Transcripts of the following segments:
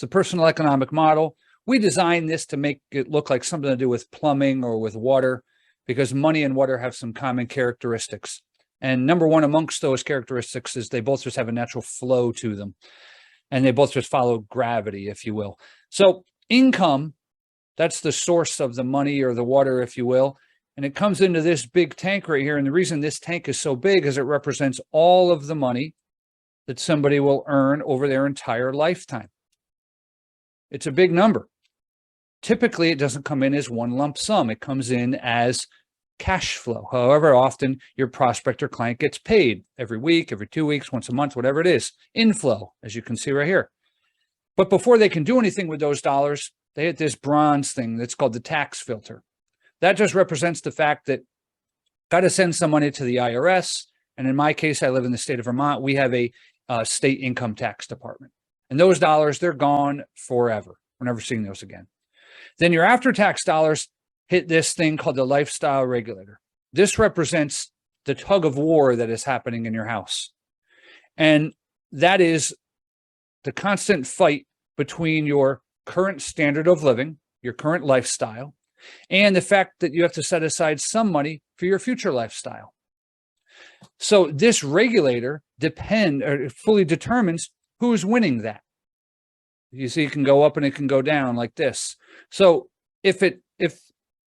the personal economic model. We designed this to make it look like something to do with plumbing or with water, because money and water have some common characteristics. And number one amongst those characteristics is they both just have a natural flow to them. And they both just follow gravity, if you will. So income, that's the source of the money or the water, if you will. And it comes into this big tank right here. And the reason this tank is so big is it represents all of the money that somebody will earn over their entire lifetime. It's a big number. Typically, it doesn't come in as one lump sum. It comes in as cash flow. However often your prospect or client gets paid, every week, every 2 weeks, once a month, whatever it is, inflow, as you can see right here. But before they can do anything with those dollars, they hit this bronze thing that's called the tax filter. That just represents the fact that got to send some money to the IRS. And in my case, I live in the state of Vermont. We have a state income tax department. And those dollars, they're gone forever. We're never seeing those again. Then your after-tax dollars hit this thing called the lifestyle regulator. This represents the tug of war that is happening in your house. And that is the constant fight between your current standard of living, your current lifestyle, and the fact that you have to set aside some money for your future lifestyle. So this regulator fully determines who's winning that. You see, it can go up and it can go down like this. So if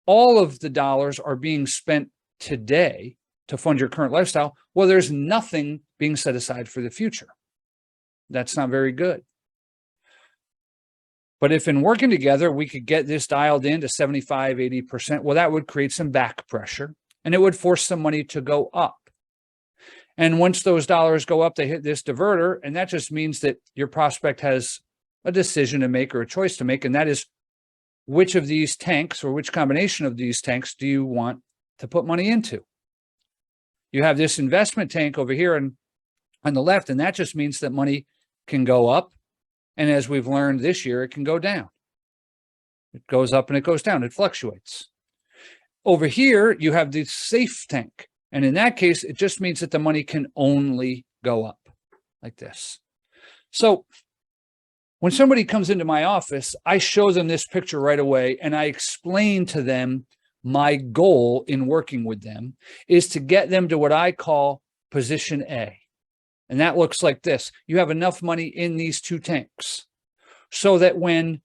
all of the dollars are being spent today to fund your current lifestyle, well, there's nothing being set aside for the future. That's not very good. But if in working together, we could get this dialed in to 75, 80%, well, that would create some back pressure and it would force some money to go up. And once those dollars go up, they hit this diverter. And that just means that your prospect has a decision to make or a choice to make. And that is, which of these tanks or which combination of these tanks do you want to put money into? You have this investment tank over here and on the left, and that just means that money can go up. And as we've learned this year, it can go down. It goes up and it goes down. It fluctuates. Over here, you have the safe tank. And in that case, it just means that the money can only go up like this. So when somebody comes into my office, I show them this picture right away, and I explain to them my goal in working with them is to get them to what I call position A. And that looks like this. You have enough money in these two tanks so that when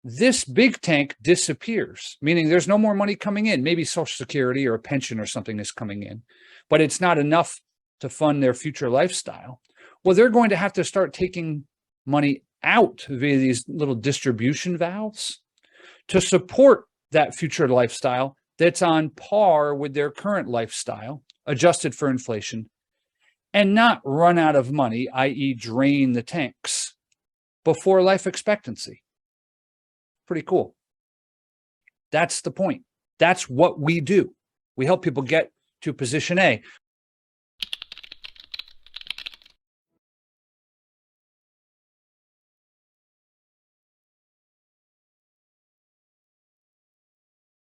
this big tank disappears, meaning there's no more money coming in, maybe Social Security or a pension or something is coming in, but it's not enough to fund their future lifestyle, well, they're going to have to start taking money out via these little distribution valves to support that future lifestyle that's on par with their current lifestyle, adjusted for inflation, and not run out of money, i.e. drain the tanks before life expectancy. Pretty cool. That's the point. That's what we do. We help people get to position A.